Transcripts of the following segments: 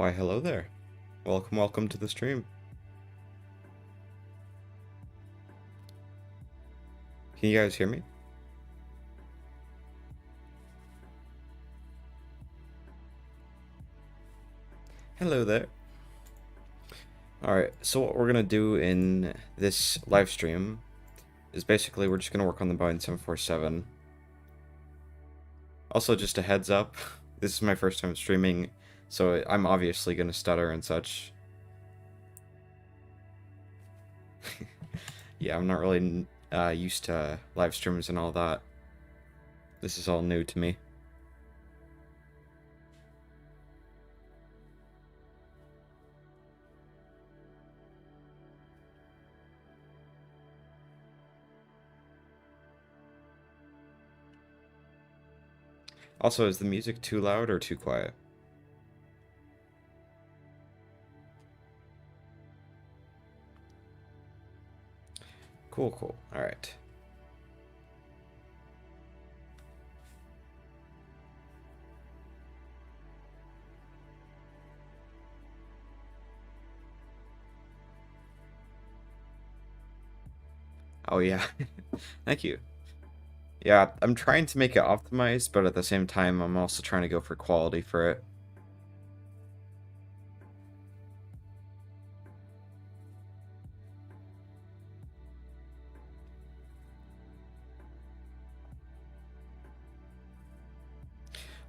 Why, hello there. Welcome to the stream. Can you guys hear me? Hello there. Alright, so what we're gonna do in this live stream is basically we're just gonna work on the Boeing 747. Also, just a heads up, this is my first time streaming, so I'm obviously gonna stutter and such. Yeah, I'm not really used to live streams and all that. This is all new to me. Also, is the music too loud or too quiet? Cool. Alright. Oh yeah. Thank you. Yeah, I'm trying to make it optimized, but at the same time, I'm also trying to go for quality for it.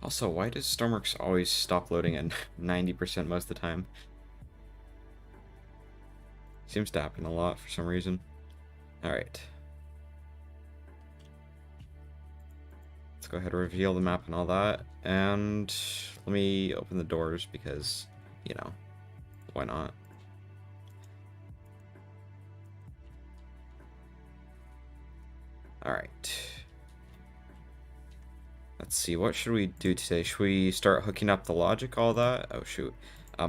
Also, why does Stormworks always stop loading at 90% most of the time? Seems to happen a lot for some reason. Alright. Let's go ahead and reveal the map and all that. And let me open the doors because, you know, why not? Alright. Let's see, what should we do today? Should we start hooking up the logic, all that? Oh, shoot. I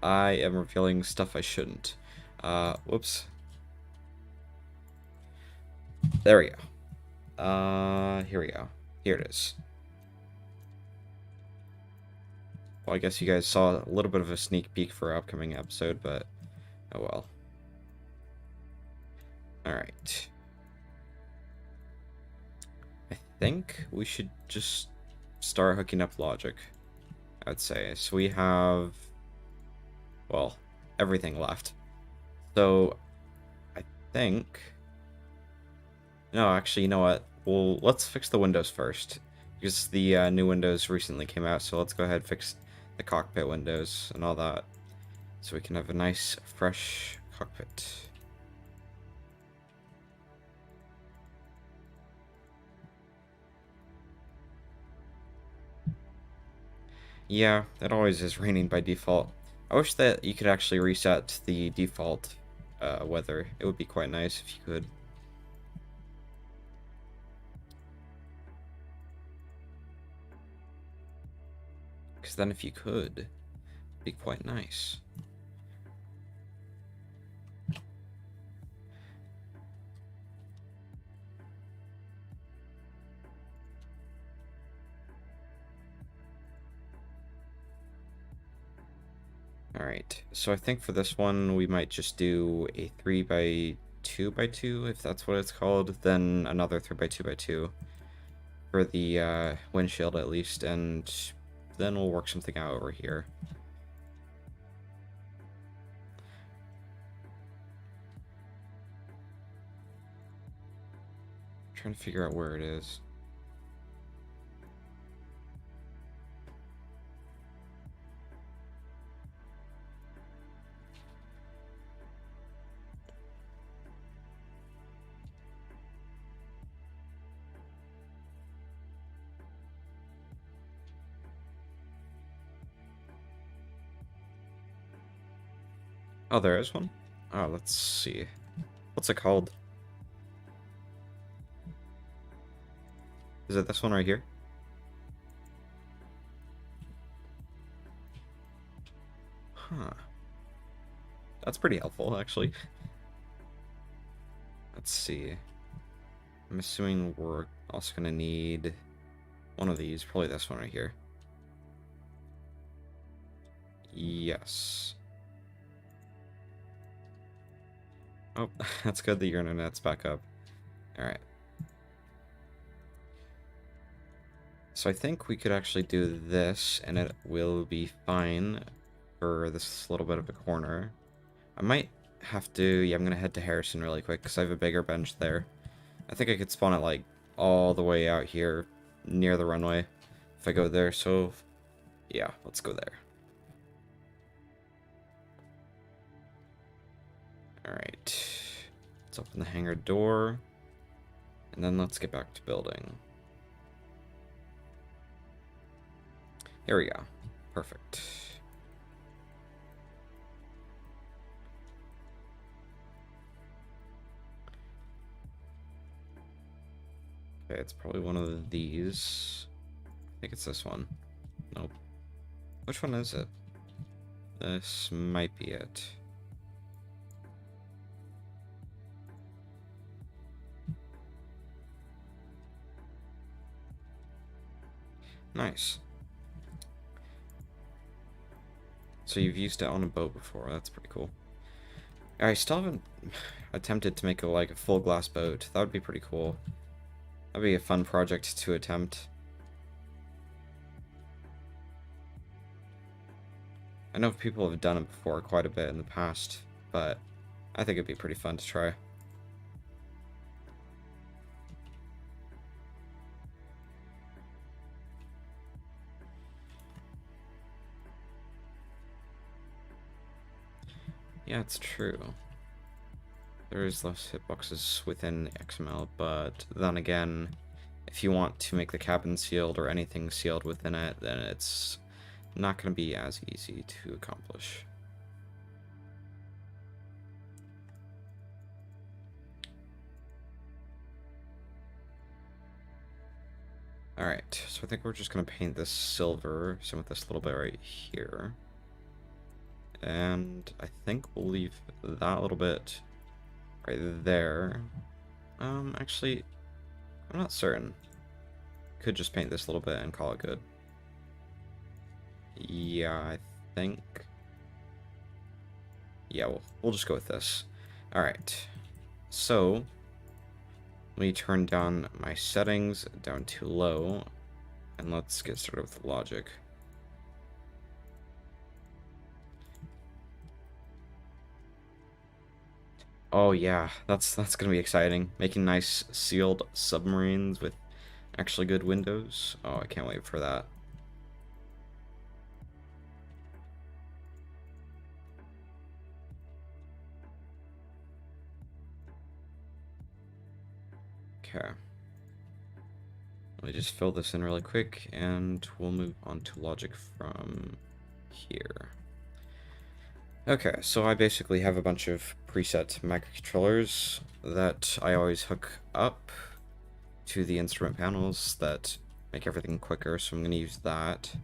am revealing stuff I shouldn't. Whoops. There we go. Here we go. Here it is. Well, I guess you guys saw a little bit of a sneak peek for our upcoming episode, but oh well. Alright. I think we should just start hooking up logic, I'd say. So we have, well, everything left. So I think, no, actually, you know what? Well, let's fix the windows first, because the new windows recently came out, so let's go ahead and fix the cockpit windows and all that, so we can have a nice, fresh cockpit. Yeah, it always is raining by default. I wish that you could actually reset the default weather. It would be quite nice if you could. Because then if you could, it'd be quite nice. Alright, so I think for this one we might just do a 3x2x2, if that's what it's called, then another 3x2x2 for the windshield at least, and then we'll work something out over here. I'm trying to figure out where it is. Oh, there is one? Oh, let's see. What's it called? Is it this one right here? Huh. That's pretty helpful, actually. Let's see. I'm assuming we're also gonna need one of these, probably this one right here. Yes. Oh, that's good that your internet's back up. Alright. So I think we could actually do this, and it will be fine for this little bit of a corner. I might have to... Yeah, I'm going to head to Harrison really quick, because I have a bigger bench there. I think I could spawn it, like, all the way out here, near the runway, if I go there. So, yeah, let's go there. Alright. Let's open the hangar door, and then let's get back to building. Here we go. Perfect. Okay, it's probably one of these. I think it's this one. Nope. Which one is it? This might be it. Nice. So you've used it on a boat before. That's pretty cool. I still haven't attempted to make like a full glass boat. That would be pretty cool. That'd be a fun project to attempt. I know people have done it before quite a bit in the past, but I think it'd be pretty fun to try. Yeah, it's true. There is less hitboxes within XML, but then again, if you want to make the cabin sealed or anything sealed within it, then it's not going to be as easy to accomplish. Alright, so I think we're just going to paint this silver, same with this little bit right here. And I think we'll leave that little bit right there. Actually, I'm not certain. Could just paint this little bit and call it good. Yeah, I think... Yeah, we'll just go with this. Alright, so... Let me turn down my settings down to low, and let's get started with the logic. Oh yeah, that's gonna be exciting. Making nice sealed submarines with actually good windows. Oh, I can't wait for that. Okay. Let me just fill this in really quick, and we'll move on to logic from here. Okay, so I basically have a bunch of preset microcontrollers that I always hook up to the instrument panels that make everything quicker, so I'm going to use that.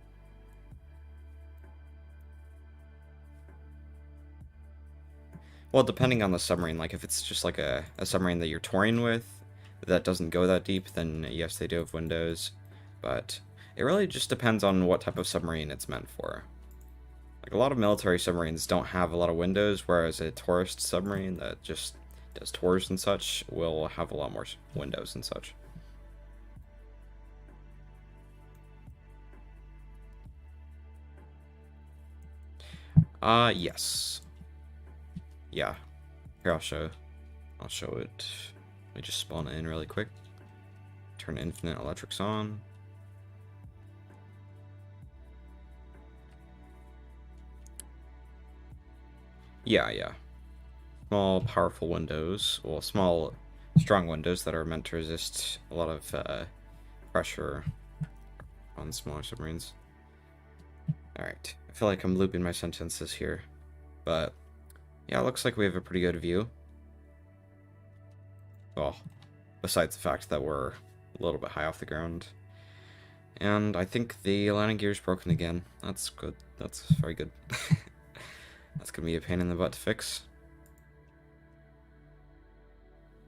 Well, depending on the submarine, like if it's just like a submarine that you're touring with that doesn't go that deep, then yes, they do have windows, but it really just depends on what type of submarine it's meant for. Like a lot of military submarines don't have a lot of windows, whereas a tourist submarine that just does tours and such will have a lot more windows and such. Yes. Yeah. Here, I'll show it. Let me just spawn it in really quick. Turn infinite electrics on. Yeah. Small, powerful windows. Well, small, strong windows that are meant to resist a lot of pressure on smaller submarines. Alright. I feel like I'm looping my sentences here. But, yeah, it looks like we have a pretty good view. Well, besides the fact that we're a little bit high off the ground. And I think the landing gear is broken again. That's good. That's very good. That's gonna be a pain in the butt to fix.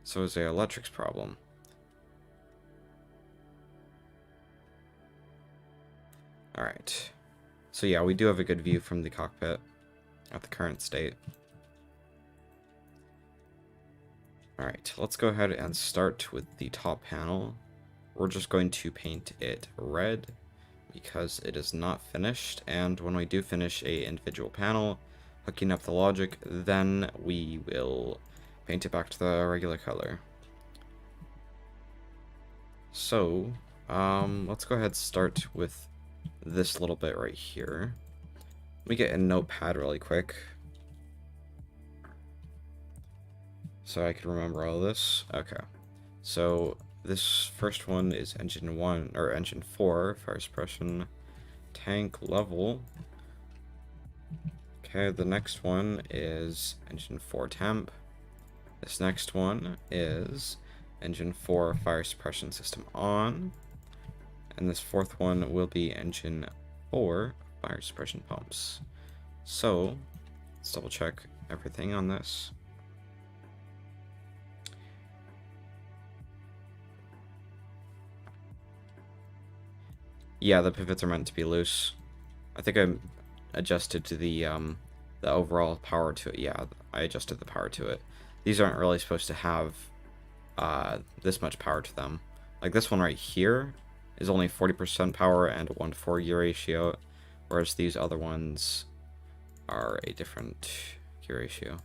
So is the electrics problem. Alright. So yeah, we do have a good view from the cockpit at the current state. Alright, let's go ahead and start with the top panel. We're just going to paint it red because it is not finished, and when we do finish a individual panel, hooking up the logic, then we will paint it back to the regular color. So, let's go ahead and start with this little bit right here. Let me get a notepad really quick so I can remember all this. Okay, so this first one is engine 1, or engine 4, fire suppression, tank level. Okay, the next one is engine 4 temp. This next one is engine 4 fire suppression system on. And this fourth one will be engine 4 fire suppression pumps. So, let's double check everything on this. Yeah, the pivots are meant to be loose. I think I adjusted to the overall power to it. Yeah, I adjusted the power to it. These aren't really supposed to have this much power to them. Like this one right here is only 40% power and a 1-to-4 gear ratio, whereas these other ones are a different gear ratio.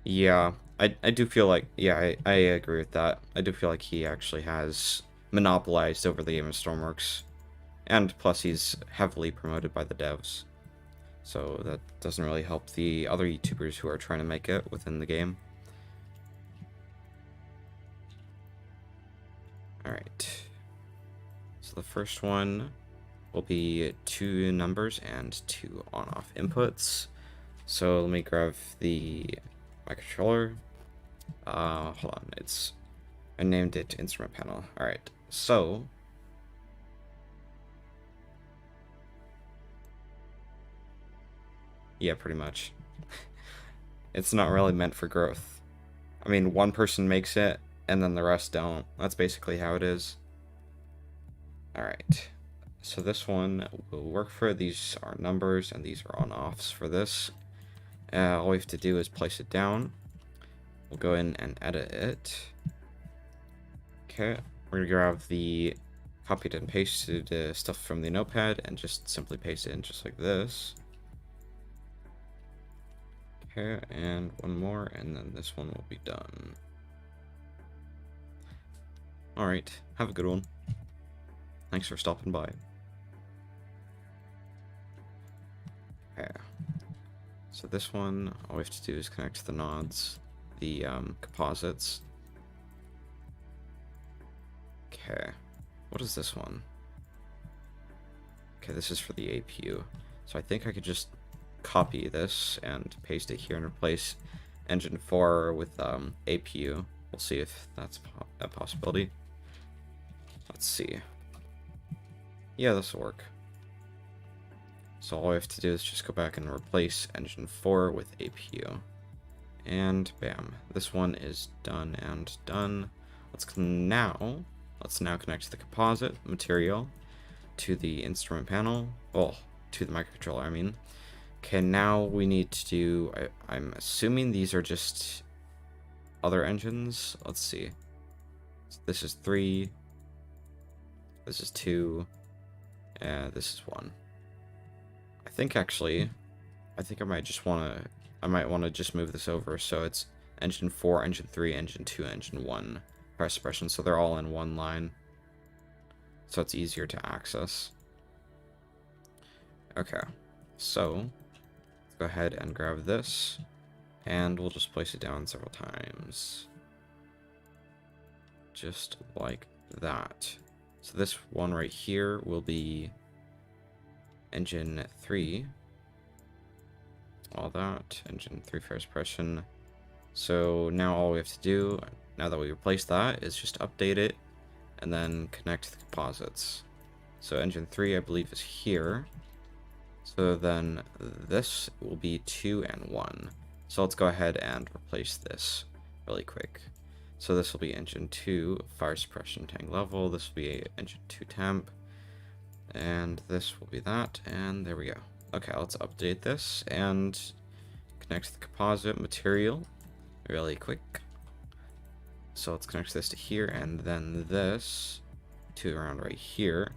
Yeah, I do feel like, yeah, I agree with that. I do feel like he actually has monopolized over the game of Stormworks. And plus he's heavily promoted by the devs. So that doesn't really help the other YouTubers who are trying to make it within the game. Alright. So the first one will be 2 numbers and 2 on-off inputs. So let me grab the microcontroller. Hold on, I named it instrument panel. Alright, so yeah, pretty much. It's not really meant for growth. I mean, one person makes it, and then the rest don't. That's basically how it is. Alright, so this one will work for, these are numbers, and these are on-offs for this. All we have to do is place it down. We'll go in and edit it. Okay, we're gonna grab the copied and pasted stuff from the notepad and just simply paste it in just like this. Okay, and one more, and then this one will be done. Alright, have a good one. Thanks for stopping by. Okay. So this one, all we have to do is connect to the nodes, the composites. Okay, what is this one? Okay, this is for the APU. So I think I could just copy this and paste it here and replace engine 4 with APU. We'll see if that's a possibility. Let's see. Yeah, this will work. So all I have to do is just go back and replace engine 4 with APU. And bam, this one is done and done. Let's now connect the composite material to the instrument panel. Well, to the microcontroller, I mean. Okay, now we need to do, I'm assuming these are just other engines. Let's see. So this is 3. This is 2. And this is 1. I think actually, I might want to just move this over so it's engine 4, engine 3, engine 2, engine 1 fire suppression, so they're all in one line. So it's easier to access. Okay, so let's go ahead and grab this, and we'll just place it down several times. Just like that. So this one right here will be engine 3. All that. Engine 3 fire suppression. So now all we have to do, now that we replaced that, is just update it and then connect the composites. So engine 3, I believe, is here. So then this will be 2 and 1. So let's go ahead and replace this really quick. So this will be engine 2, fire suppression tank level. This will be engine 2 temp. And this will be that. And there we go. Okay, let's update this and connect the composite material really quick. So let's connect this to here and then this to around right here.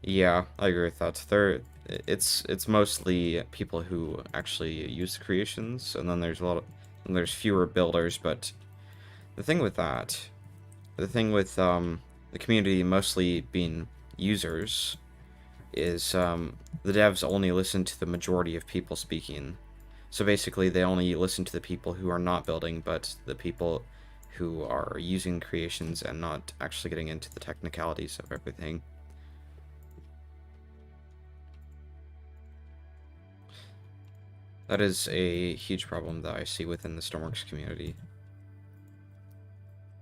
Yeah, I agree with that. It's mostly people who actually use the creations, and then there's fewer builders. But the thing with that, the thing with the community mostly being users, is the devs only listen to the majority of people speaking. So basically, they only listen to the people who are not building, but the people who are using creations and not actually getting into the technicalities of everything. That is a huge problem that I see within the Stormworks community.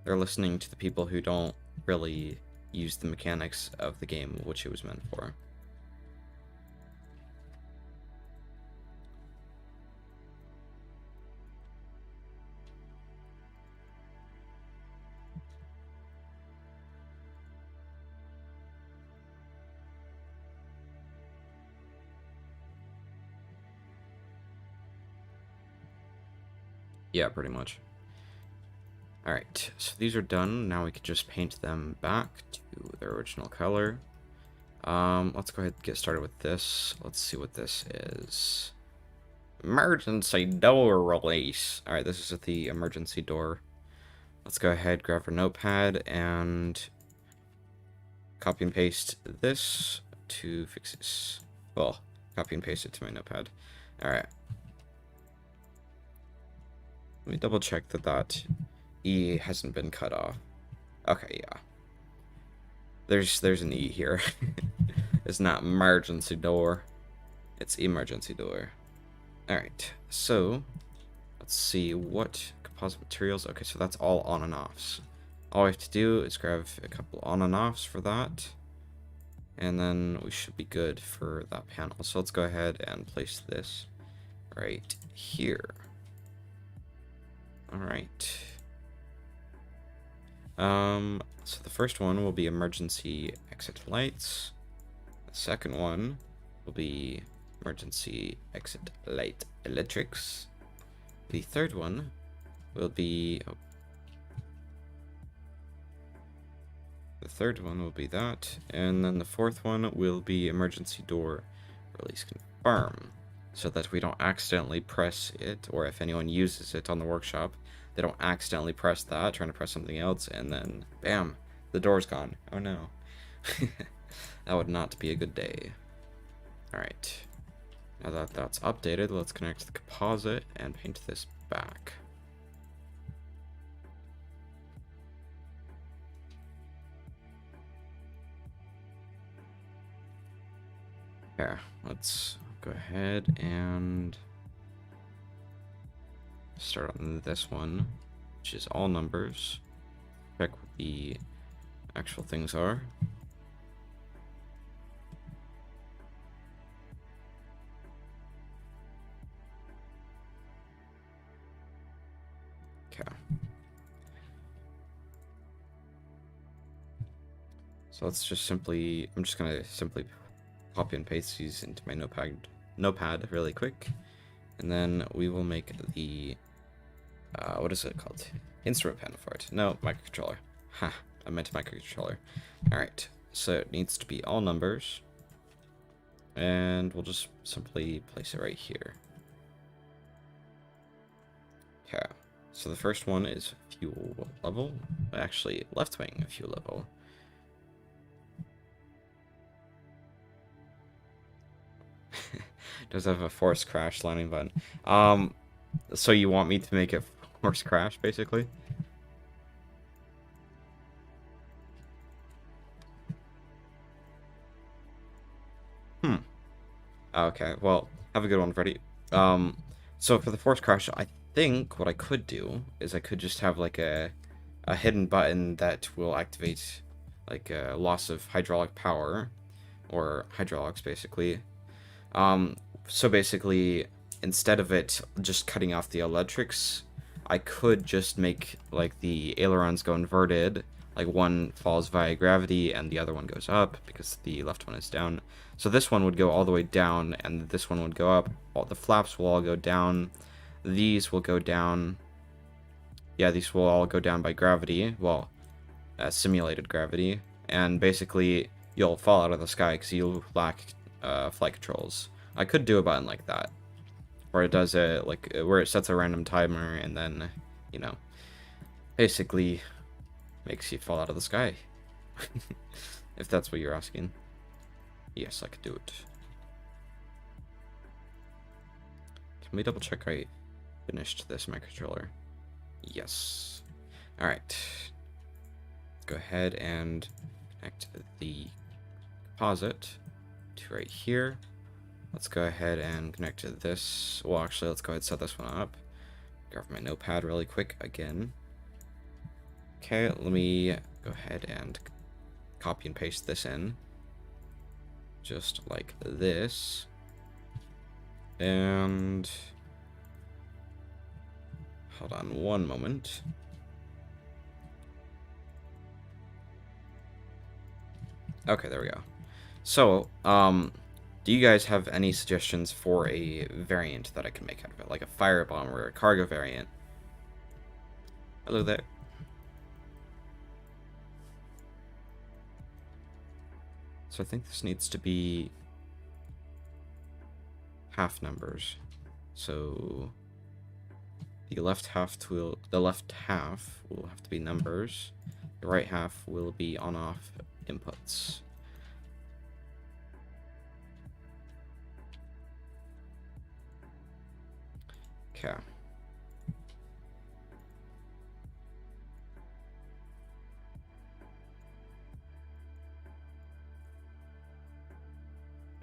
They're listening to the people who don't really use the mechanics of the game which it was meant for. Yeah, pretty much. Alright, so these are done. Now we can just paint them back to their original color. Let's go ahead and get started with this. Let's see what this is. Emergency door release. Alright, this is the emergency door. Let's go ahead, grab our notepad, and copy and paste this to fix this. Well, copy and paste it to my notepad. Alright. Let me double check that E hasn't been cut off. Okay, yeah. There's an E here. It's not emergency door. It's emergency door. Alright, so let's see what composite materials. Okay, so that's all on and offs. All we have to do is grab a couple on and offs for that. And then we should be good for that panel. So let's go ahead and place this right here. Alright. So the first one will be emergency exit lights. The second one will be emergency exit light electrics. The third one will be... Oh. The third one will be that. And then the fourth one will be emergency door release confirm. So that we don't accidentally press it, or if anyone uses it on the workshop, they don't accidentally press that, trying to press something else, and then, bam, the door's gone. Oh no. That would not be a good day. Alright. Now that that's updated, let's connect the composite and paint this back. Okay, let's go ahead and start on this one, which is all numbers. Check what the actual things are. Okay. So let's just simply, I'm just gonna simply copy and paste these into my notepad really quick, and then we will make the what is it called? Instrument panel for it. No, microcontroller. Ha, I meant microcontroller. Alright, so it needs to be all numbers, and we'll just simply place it right here. Okay, so the first one is fuel level. Actually, left wing fuel level. Does have a force crash landing button. So you want me to make it force crash, basically? Okay, well, have a good one, Freddy. So for the force crash, I think what I could do is I could just have like a hidden button that will activate like a loss of hydraulic power, or hydraulics basically. Um, so basically, instead of it just cutting off the electrics, I could just make like the ailerons go inverted, like one falls via gravity and the other one goes up because the left one is down. So this one would go all the way down and this one would go up. All the flaps will all go down. These will go down. Yeah, these will all go down by gravity. Well, simulated gravity. And basically, you'll fall out of the sky because you lack flight controls. I could do a button like that, where it does it like where it sets a random timer and then, you know, basically makes you fall out of the sky. If that's what you're asking. Yes, I could do it. Can we double check I finished this microcontroller? Yes. Alright. Go ahead and connect the composite to right here. Let's go ahead and connect to this. Well, actually, let's go ahead and set this one up. Grab my notepad really quick again. Okay, let me go ahead and copy and paste this in. Just like this. And hold on one moment. Okay, there we go. So, do you guys have any suggestions for a variant that I can make out of it? Like a firebomb or a cargo variant? Hello there. So I think this needs to be half numbers. So the left half will have to be numbers. The right half will be on-off inputs. Okay.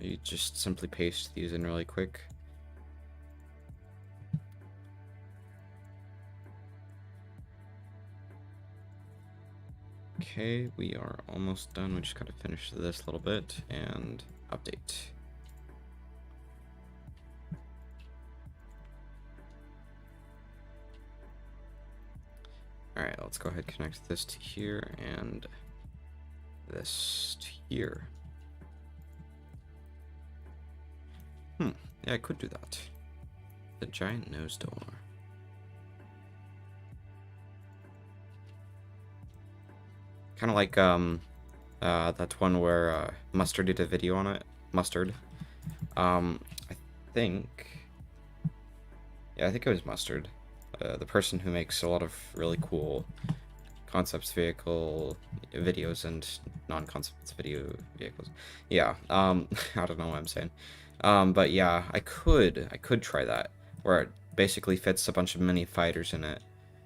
You just simply paste these in really quick. Okay, we are almost done. We just gotta finish this little bit and update. Alright, let's go ahead and connect this to here and this to here. Yeah, I could do that. The giant nose door. Kind of like that one where Mustard did a video on it. Mustard. I think. Yeah, I think it was Mustard. The person who makes a lot of really cool concepts vehicle videos and non-concepts video vehicles. Yeah. I don't know what I'm saying. But yeah, I could try that, where it basically fits a bunch of mini fighters in it.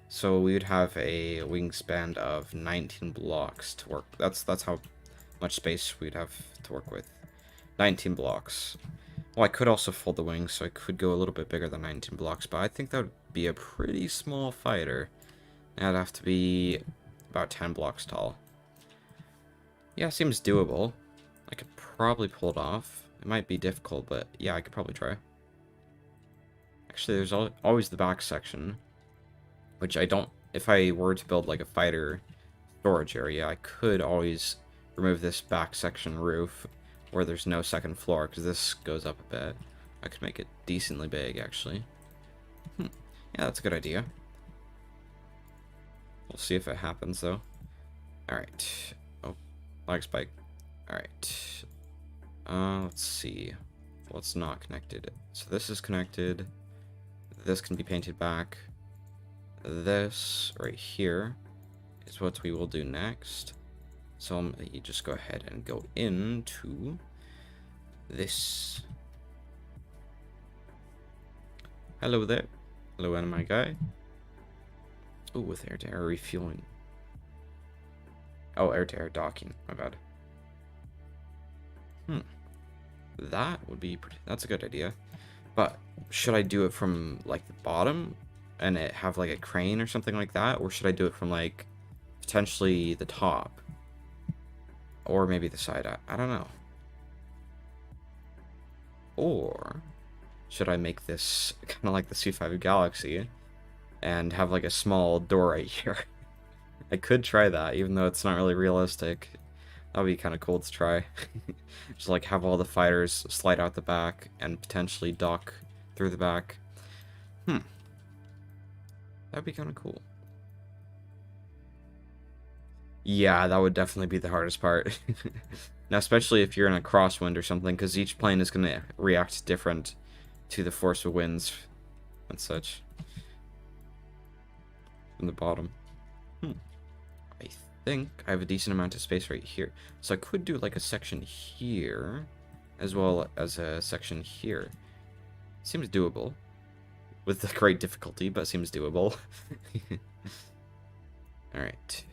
So we would have a wingspan of 19 blocks to work. That's how much space we'd have to work with. 19 blocks. Well, I could also fold the wings, so I could go a little bit bigger than 19 blocks, but I think that would be a pretty small fighter. That'd have to be about 10 blocks tall. Yeah, seems doable. I could probably pull it off. It might be difficult, but yeah, I could probably try. Actually, there's always the back section, which I don't... If I were to build like a fighter storage area, I could always remove this back section roof where there's no second floor, because this goes up a bit. I could make it decently big, actually. Yeah, that's a good idea. We'll see if it happens, though. Alright. Oh, lag spike. Alright. Let's see. What's not connected? So this is connected. This can be painted back. This right here is what we will do next. So you just go ahead and go into this. Hello there. Hello, anime guy. Oh, with air-to-air refueling. Oh, air-to-air docking. My bad. That would be pretty... That's a good idea. But should I do it from, like, the bottom? and it have like a crane or something like that, or should I do it from like potentially the top or maybe the side? I don't know. Or should I make this kind of like the C5 Galaxy and have like a small door right here? I could try that, even though it's not really realistic. That would be kind of cool to try. Just like have all the fighters slide out the back and potentially dock through the back. That'd be kind of cool. Yeah, that would definitely be the hardest part. Now, especially if you're in a crosswind or something, because each plane is going to react different to the force of winds and such. From the bottom. I think I have a decent amount of space right here. So I could do like a section here, as well as a section here. Seems doable. With great difficulty, but seems doable. Alright.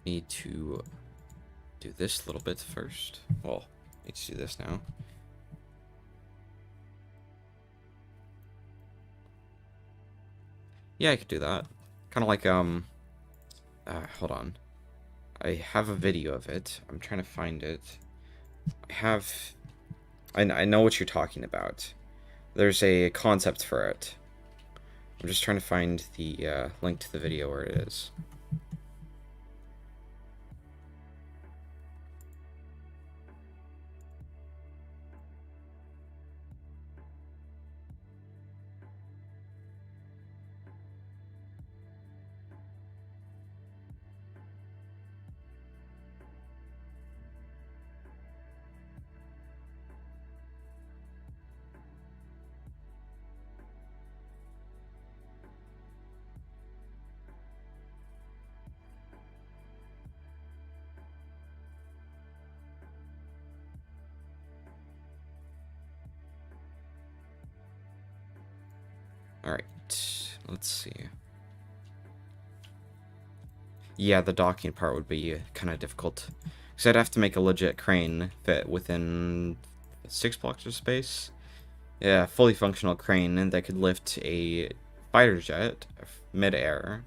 Need to do this little bit first. Well, need to do this now. Yeah, I could do that. Kind of like, hold on. I have a video of it. I'm trying to find it. I know what you're talking about. There's a concept for it. I'm just trying to find the link to the video where it is. Alright, let's see. Yeah, the docking part would be kind of difficult. Because I'd have to make a legit crane fit within 6 blocks of space. Yeah, fully functional crane that could lift a fighter jet mid-air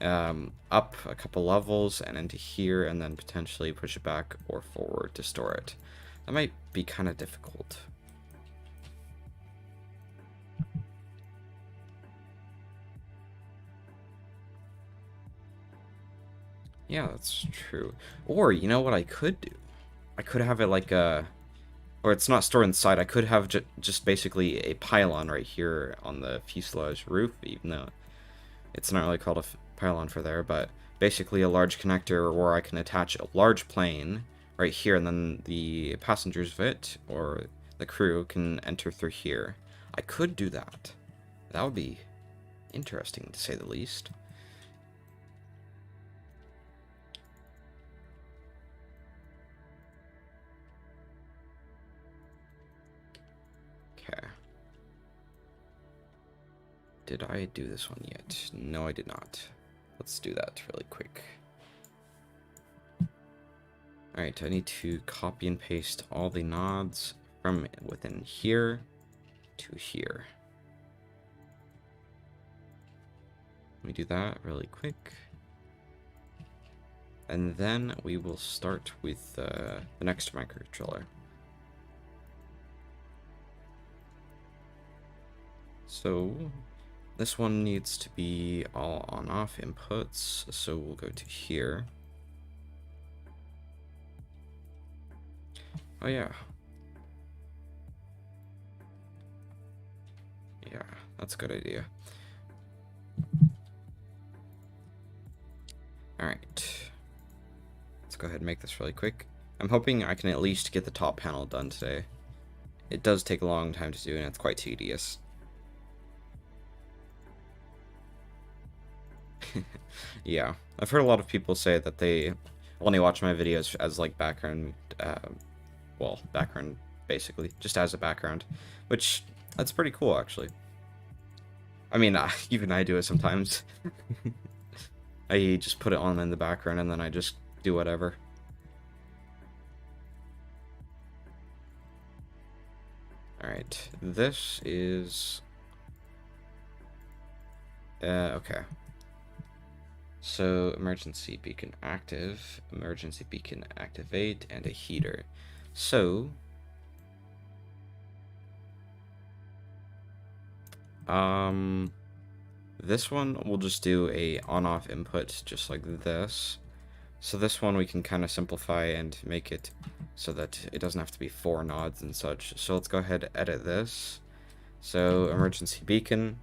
up a couple levels and into here, and then potentially push it back or forward to store it. That might be kind of difficult. Yeah, that's true. Or, you know what I could do? I could have it like a... Or it's not stored inside. I could have just basically a pylon right here on the fuselage roof, even though it's not really called a pylon for there, but basically a large connector where I can attach a large plane right here, and then the passengers of it, or the crew, can enter through here. I could do that. That would be interesting, to say the least. Okay. Did I do this one yet? No, I did not. Let's do that really quick. Alright, I need to copy and paste all the nodes from within here to here. Let me do that really quick. And then we will start with the next microcontroller. So this one needs to be all on-off inputs, so we'll go to here. Oh yeah. Yeah, that's a good idea. Alright. Let's go ahead and make this really quick. I'm hoping I can at least get the top panel done today. It does take a long time to do, and it's quite tedious. Yeah, I've heard a lot of people say that they only watch my videos as like background, well, background basically, just as a background, which that's pretty cool actually. I mean, even I do it sometimes. I just put it on in the background and then I just do whatever. Alright, this is... okay. So, emergency beacon active, emergency beacon activate, and a heater. So... this one we'll just do a on-off input just like this. So this one we can kind of simplify and make it so that it doesn't have to be 4 nods and such. So let's go ahead and edit this. So emergency beacon.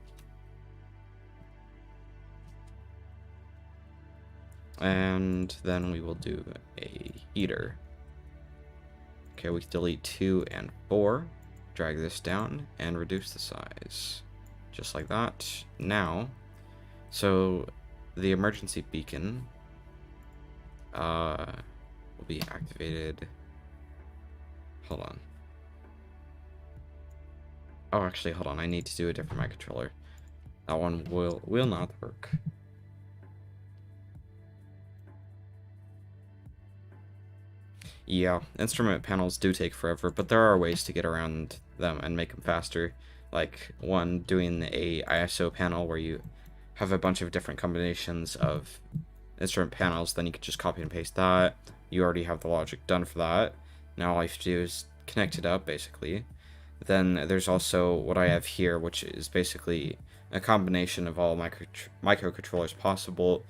And then we will do a heater. Okay, we can delete 2 and 4. Drag this down and reduce the size. Just like that. Now, so the emergency beacon will be activated. Hold on. Oh, actually, hold on. I need to do a different mic controller. That one will not work. Yeah, instrument panels do take forever, but there are ways to get around them and make them faster. Like, one, doing a ISO panel where you have a bunch of different combinations of instrument panels, then you can just copy and paste that. You already have the logic done for that. Now all you have to do is connect it up, basically. Then there's also what I have here, which is basically a combination of all microcontrollers possible,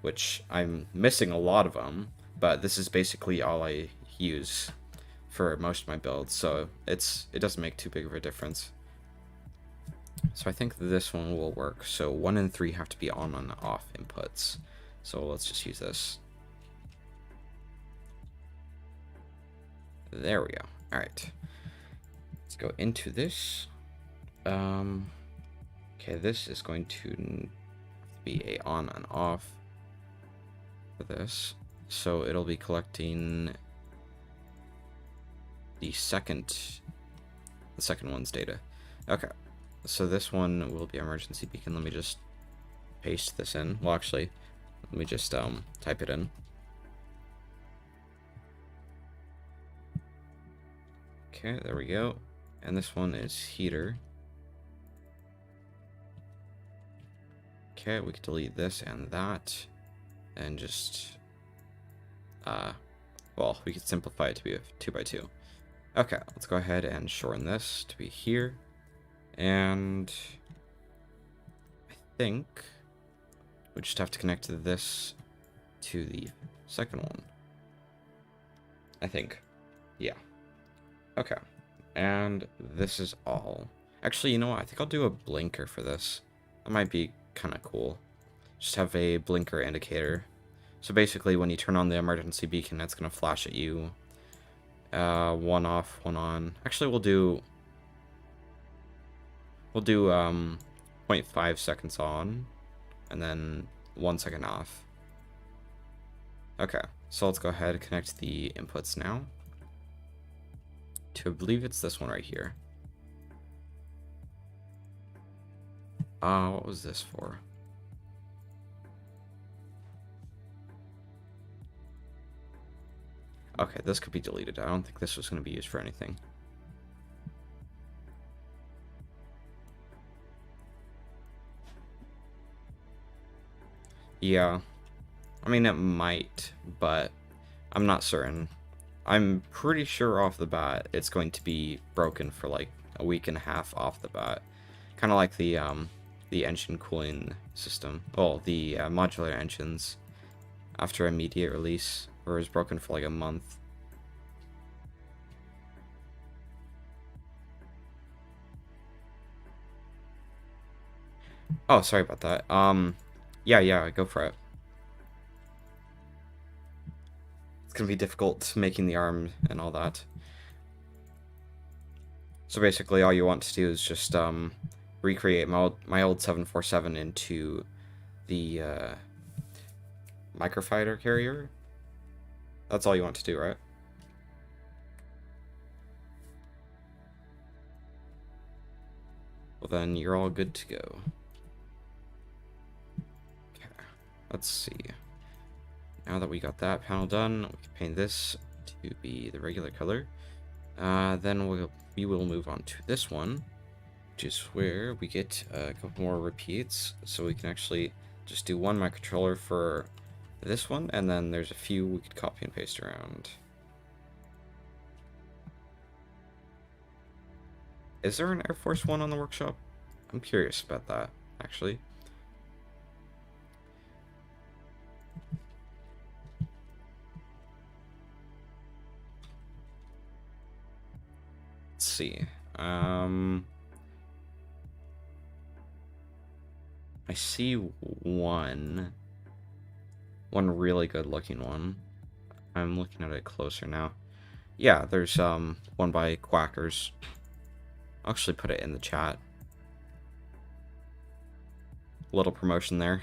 which I'm missing a lot of them, but this is basically all I use for most of my builds, so it doesn't make too big of a difference. So I think this one will work. So 1 and 3 have to be on and off inputs. So let's just use this. There we go. All right. Let's go into this. Okay, this is going to be a on and off for this. So it'll be collecting the second one's data. Okay. So this one will be emergency beacon. Let me just paste this in. Well, actually, let me just type it in. Okay, there we go. And this one is heater. Okay, we can delete this and that, and just well, we could simplify it to be a 2x2. Okay, let's go ahead and shorten this to be here. And I think we just have to connect this to the second one. I think. Yeah. Okay. And this is all. Actually, you know what? I think I'll do a blinker for this. That might be kind of cool. Just have a blinker indicator. So basically, when you turn on the emergency beacon, it's going to flash at you. One off, one on. Actually, we'll do 0.5 seconds on, and then 1 second off. Okay, so let's go ahead and connect the inputs now. I believe it's this one right here. What was this for? Okay, this could be deleted. I don't think this was going to be used for anything. Yeah. I mean, it might, but I'm not certain. I'm pretty sure off the bat it's going to be broken for like a week and a half off the bat. Kind of like the engine cooling system. Well, the modular engines after immediate release, where it was broken for like a month. Oh, sorry about that. Yeah, go for it. It's gonna be difficult making the arm and all that. So basically all you want to do is just recreate my old 747 into the microfighter carrier. That's all you want to do, right? Well, then you're all good to go. Okay, let's see. Now that we got that panel done, we can paint this to be the regular color. Then we will move on to this one, which is where we get a couple more repeats, so we can actually just do one microcontroller for this one, and then there's a few we could copy and paste around. Is there an Air Force One on the workshop? I'm curious about that, actually. Let's see. I see one really good looking one. I'm looking at it closer now. Yeah, there's one by Quackers. I'll actually put it in the chat. Little promotion there.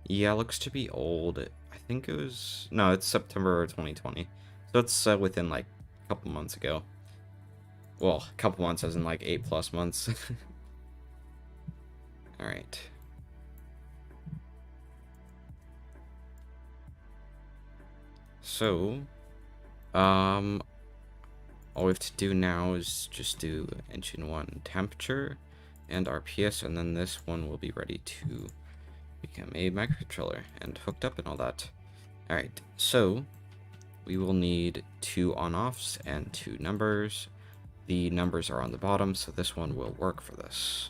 Yeah, looks to be old. I think it was... No, it's September 2020. So it's within, like, a couple months ago. Well, a couple months as in, like, 8+ months. Alright. So, all we have to do now is just do engine 1 temperature and RPS, and then this one will be ready to become a microcontroller and hooked up and all that. Alright, so we will need 2 on-offs and 2 numbers. The numbers are on the bottom, so this one will work for this.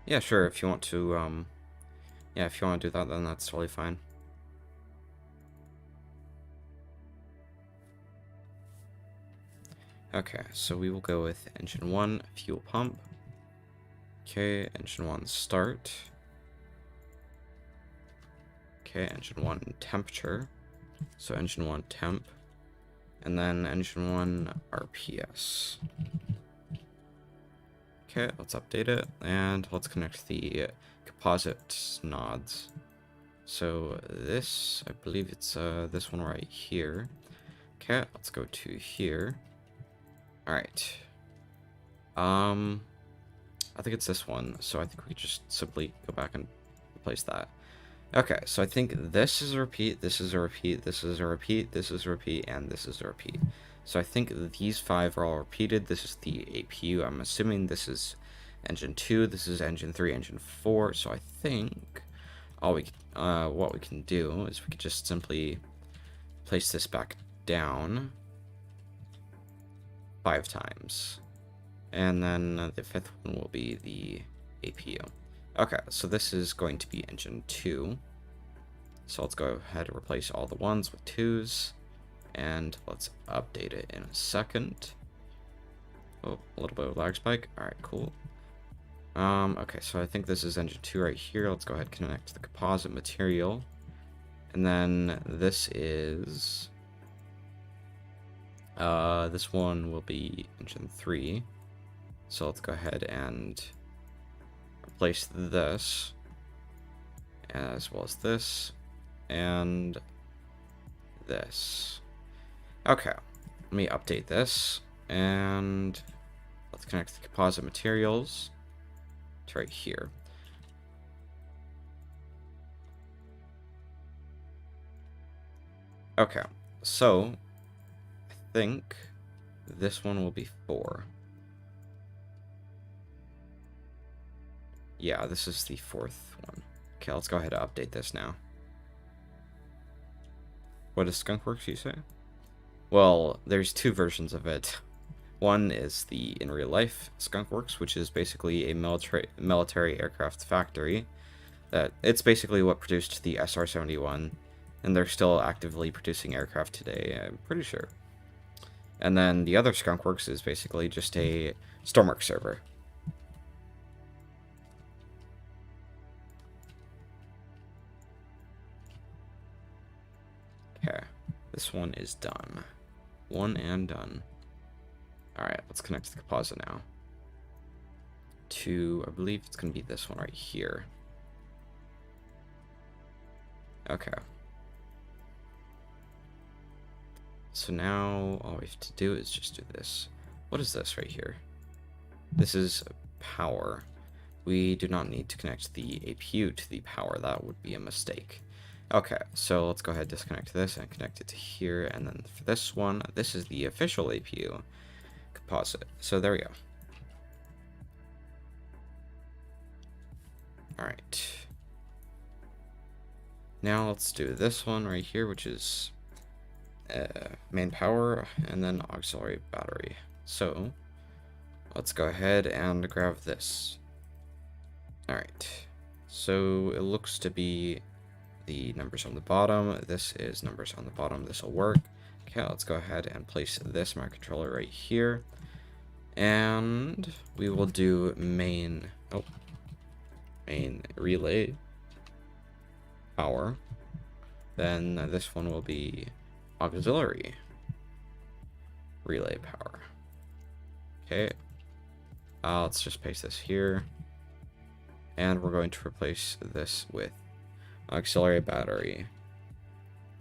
Yeah, sure, if you want to, yeah, if you want to do that, then that's totally fine. Okay, so we will go with engine 1, fuel pump. Okay, engine 1 start. Okay, engine 1 temperature. So engine 1 temp. And then engine 1 RPS. Okay, let's update it, and let's connect the composite nods. So this, I believe it's this one right here. Okay, let's go to here. Alright. I think it's this one, so I think we just simply go back and replace that. Okay, so I think this is a repeat, this is a repeat, this is a repeat, this is a repeat, and this is a repeat. So I think these 5 are all repeated. This is the APU. I'm assuming this is engine 2, this is engine 3, engine 4. So I think what we can do is we could just simply place this back down 5 times. And then the 5th one will be the APU. Okay, so this is going to be engine 2. So let's go ahead and replace all the 1s with 2s. And let's update it in a second. Oh, a little bit of lag spike. Alright, cool. Okay, so I think this is engine 2 right here. Let's go ahead and connect the composite material. And then this is... this one will be engine 3. So let's go ahead and replace this, as well as this, and this. Okay, let me update this, and let's connect the composite materials to right here. Okay, so I think this one will be 4. Yeah, this is the 4th one. Okay, let's go ahead and update this now. What does Skunkworks you say? Well, there's 2 versions of it. One is the in real life Skunkworks, which is basically a military aircraft factory. It's basically what produced the SR-71, and they're still actively producing aircraft today, I'm pretty sure. And then the other Skunkworks is basically just a Stormworks server. Okay, this one is done. One and done. Alright, let's connect to the composite now. To, I believe it's going to be this one right here. Okay. So now all we have to do is just do this. What is this right here? This is power. We do not need to connect the APU to the power. That would be a mistake. Okay, so let's go ahead and disconnect this and connect it to here. And then for this one, this is the official APU composite. So there we go. All right. Now let's do this one right here, which is main power and then auxiliary battery. So let's go ahead and grab this. All right. So it looks to be the numbers on the bottom. This is numbers on the bottom. This will work. Okay, let's go ahead and place this microcontroller right here. And we will do main relay power. Then this one will be auxiliary relay power. Okay. Let's just paste this here. And we're going to replace this with auxiliary battery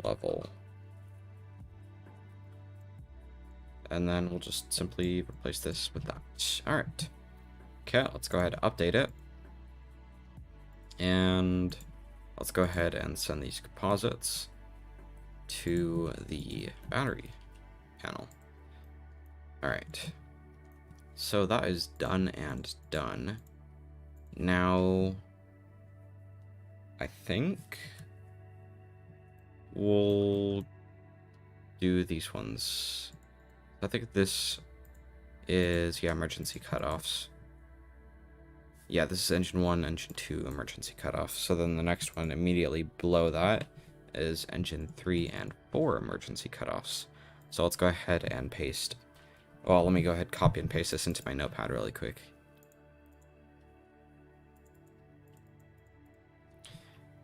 level. And then we'll just simply replace this with that. All right. Okay, let's go ahead and update it. And let's go ahead and send these composites to the battery panel. All right. So that is done and done. Now, I think we'll do these ones. I think this is, yeah, emergency cutoffs. Yeah, this is engine 1, engine 2 emergency cutoff. So then the next one immediately below that is engine 3 and 4 emergency cutoffs. So let's go ahead and paste. Well, let me go ahead, copy and paste this into my notepad really quick.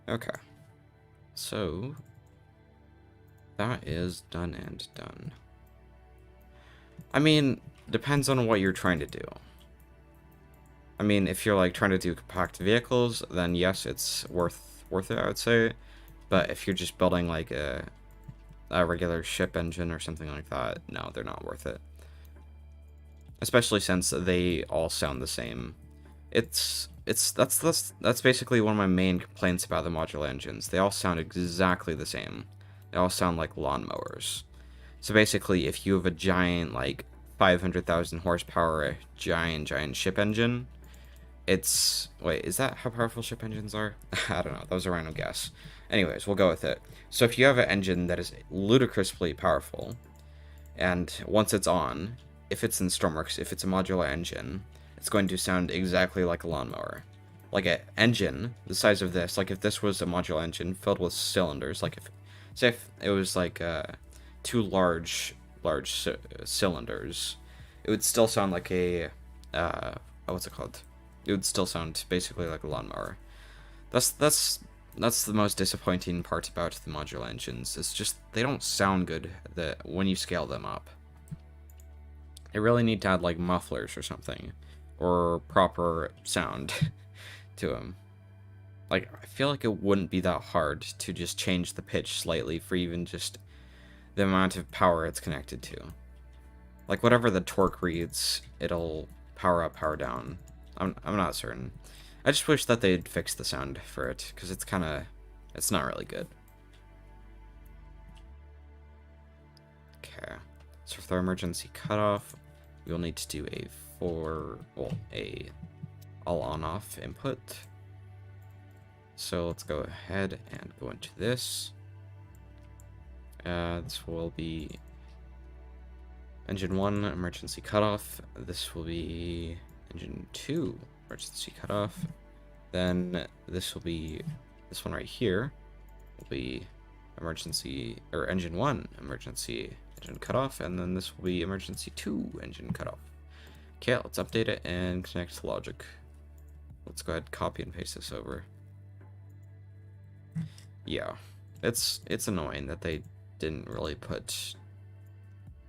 Okay, so that is done and done. I mean, depends on what you're trying to do. I mean, if you're like trying to do compact vehicles, then yes, it's worth it, I would say. But if you're just building like a regular ship engine or something like that, no, they're not worth it. Especially since they all sound the same. That's basically one of my main complaints about the modular engines. They all sound exactly the same. They all sound like lawnmowers. So basically, if you have a giant, like, 500,000 horsepower, giant ship engine, it's... Wait, is that how powerful ship engines are? I don't know. That was a random guess. Anyways, we'll go with it. So if you have an engine that is ludicrously powerful, and once it's on, if it's in Stormworks, if it's a modular engine, it's going to sound exactly like a lawnmower. Like an engine the size of this, like if this was a modular engine filled with cylinders, like if it was like two large cylinders, it would still sound like a what's it called? It would still sound basically like a lawnmower. That's the most disappointing part about the modular engines. It's just they don't sound good when you scale them up. They really need to add like mufflers or something, or proper sound to them. Like, I feel like it wouldn't be that hard to just change the pitch slightly for even just the amount of power it's connected to. Like, whatever the torque reads, it'll power up, power down. I'm not certain. I just wish that they'd fix the sound for it, because it's not really good. Okay, so for our emergency cutoff, we'll need to do a all on-off input. So let's go ahead and go into this. This will be engine 1 emergency cutoff. This will be engine 2 emergency cutoff. Then this will be this one right here will be emergency or engine 1 emergency engine cutoff, and then this will be emergency 2 engine cutoff. Okay, let's update it and connect to logic. Let's go ahead, copy and paste this over. Yeah, it's annoying that they didn't really put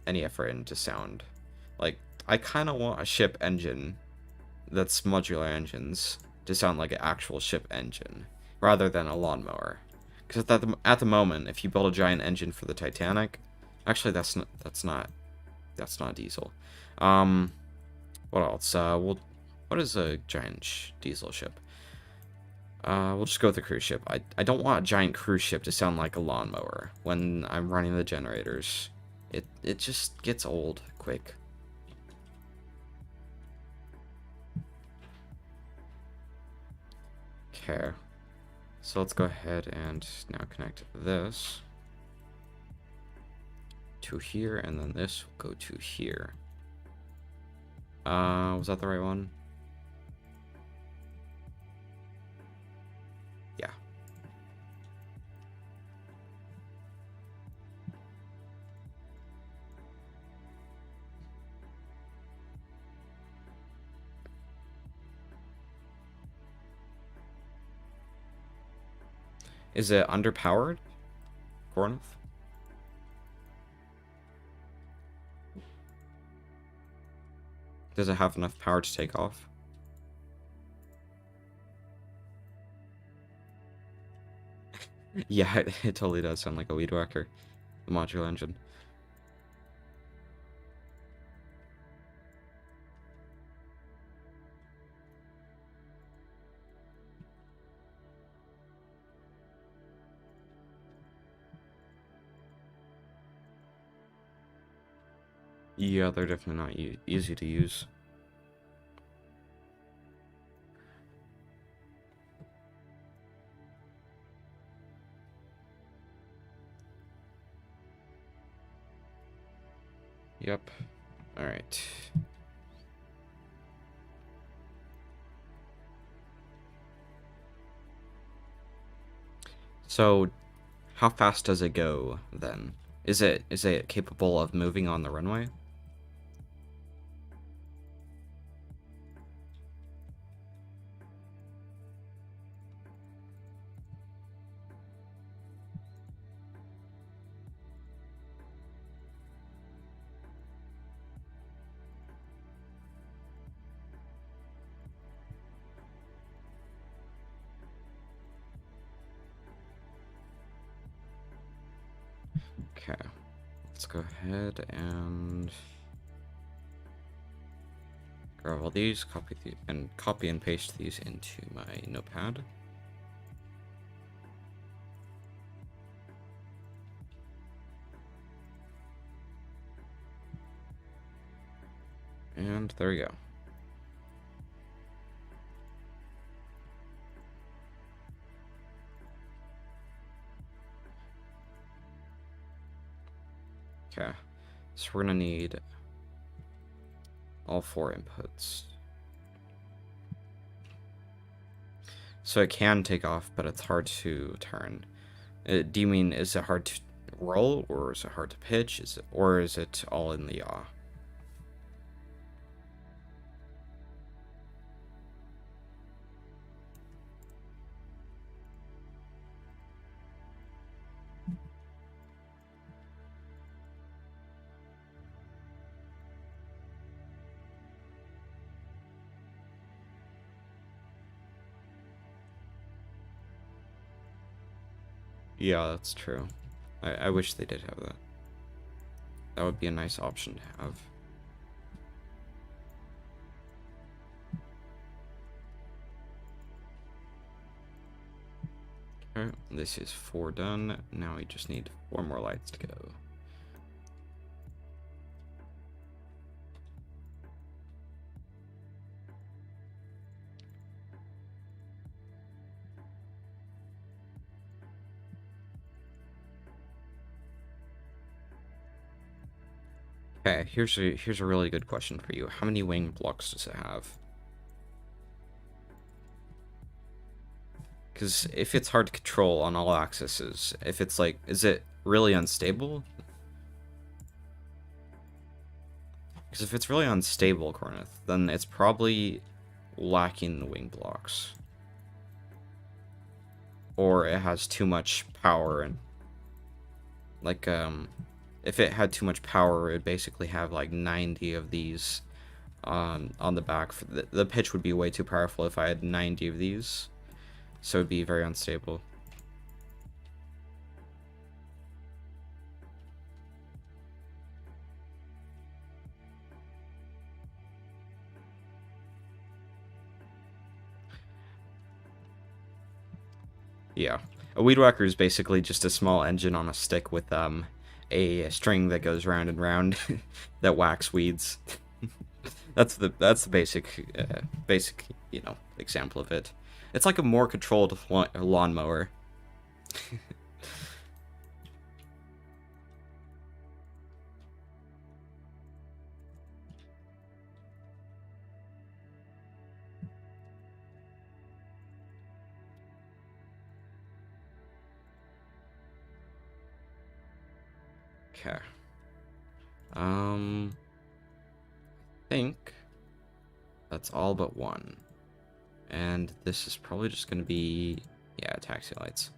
any effort into sound. Like, I kind of want a ship engine that's modular engines to sound like an actual ship engine rather than a lawnmower. Because at the moment, if you build a giant engine for the Titanic, actually that's not diesel. What else? What is a giant diesel ship? We'll just go with the cruise ship. I don't want a giant cruise ship to sound like a lawnmower when I'm running the generators. It just gets old quick. Okay. So let's go ahead and now connect this to here, and then this will go to here. Was that the right one? Yeah. Is it underpowered, Corinth? Does it have enough power to take off? Yeah, it totally does sound like a weed whacker, the modular engine. Yeah, they're definitely not easy to use. Yep. All right. So, how fast does it go then? Is it capable of moving on the runway? Okay. Let's go ahead and grab all these, copy and paste these into my notepad. And there we go. Okay, so we're gonna need all 4 inputs. So it can take off, but it's hard to turn. Do you mean, is it hard to roll, or is it hard to pitch? Or is it all in the yaw? Yeah, that's true. I wish they did have that. That would be a nice option to have. Okay, this is 4 done. Now we just need 4 more lights to go. Okay, here's a really good question for you. How many wing blocks does it have? Because if it's hard to control on all axes, if it's like, is it really unstable? Because if it's really unstable, Corneth, then it's probably lacking the wing blocks. Or it has too much power, and like, if it had too much power, it'd basically have like 90 of these on the back. The pitch would be way too powerful if I had 90 of these, so it'd be very unstable. Yeah. A weed whacker is basically just a small engine on a stick with a string that goes round and round that whacks weeds. That's the basic example of it. It's like a more controlled lawnmower. Okay. Think that's all but one. And this is probably just gonna be, yeah, taxi lights.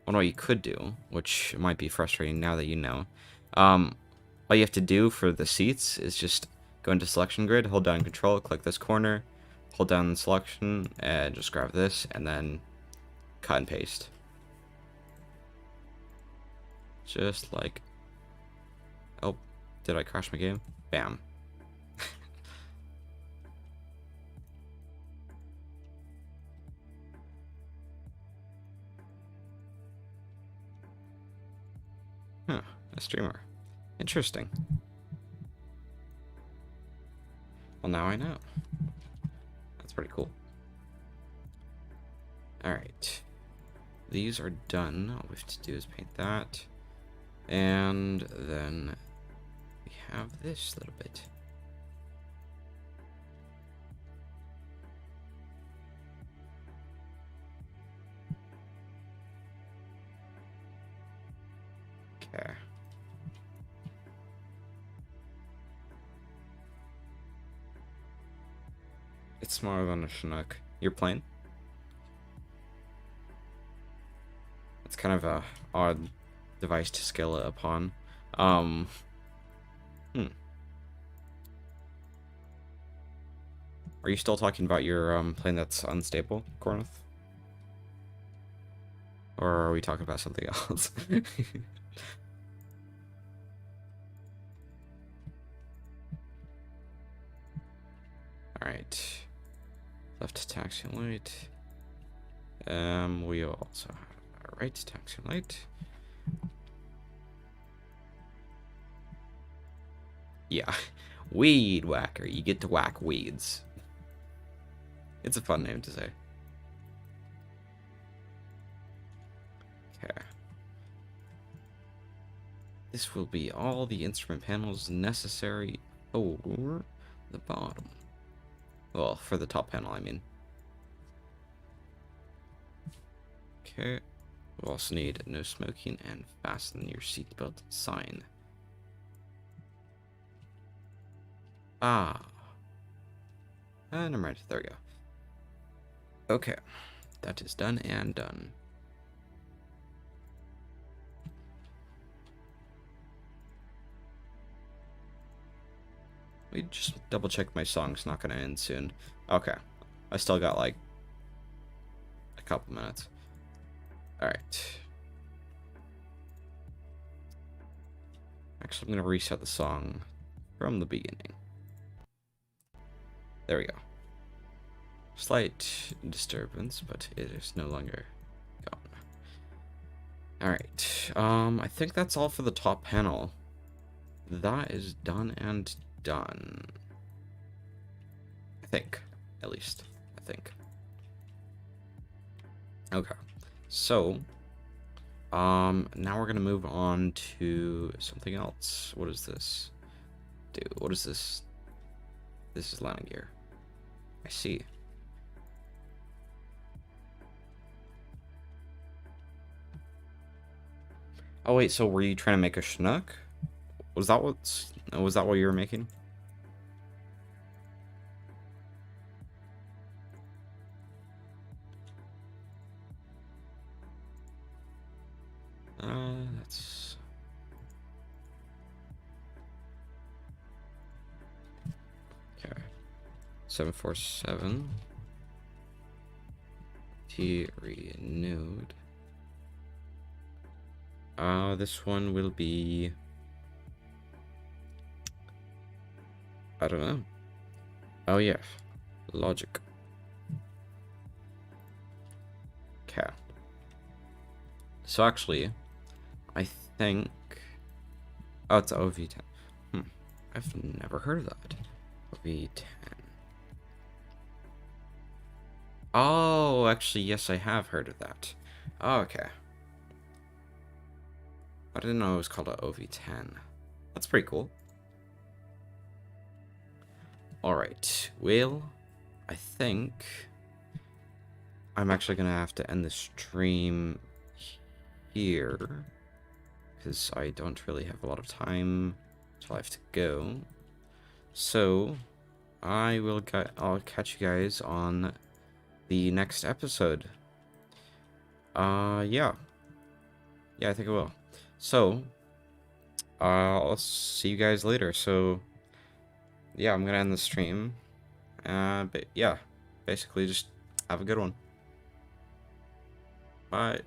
What you could do, which might be frustrating now that you know, all you have to do for the seats is just go into selection grid, hold down control, click this corner, hold down selection, and just grab this, and then cut and paste. Just like, oh, did I crash my game? Bam. Huh, a streamer. Interesting. Well, now I know. That's pretty cool. Alright. These are done. All we have to do is paint that. And then we have this little bit. Okay. It's smaller than a Chinook. Your plane? It's kind of a odd device to scale it upon. Hmm. Are you still talking about your plane that's unstable, Cornith? Or are we talking about something else? Alright. Left taxi light. We also have a right taxi light. Yeah. Weed whacker. You get to whack weeds. It's a fun name to say. Okay. This will be all the instrument panels necessary for the bottom. Well, for the top panel, I mean. Okay. We'll also need no smoking and fasten your seatbelt sign. Ah. Never mind. There we go. Okay. That is done and done. Let me just double check my song's not gonna end soon. Okay. I still got like a couple minutes. Alright. Actually, I'm gonna reset the song from the beginning. There we go. Slight disturbance, but it is no longer gone. Alright. I think that's all for the top panel. That is done and done. I think. At least. I think. Okay. So, now we're gonna move on to something else. What is this? Dude, what is this? This is landing gear. I see. Oh wait, so were you trying to make a Chinook? Was that what you were making? That's okay. 747 T renewed. This one will be I don't know. Oh yeah, logic. Okay. So actually, I think... Oh, it's OV10. I've never heard of that. OV10. Oh, actually, yes, I have heard of that. Oh, okay. I didn't know it was called a OV10. That's pretty cool. Alright, well, I think I'm actually gonna have to end the stream here, because I don't really have a lot of time till I have to go. So, I'll catch you guys on the next episode. Yeah. Yeah, I think I will. So, I'll see you guys later. So, yeah, I'm gonna end the stream. But yeah, basically just have a good one. Bye.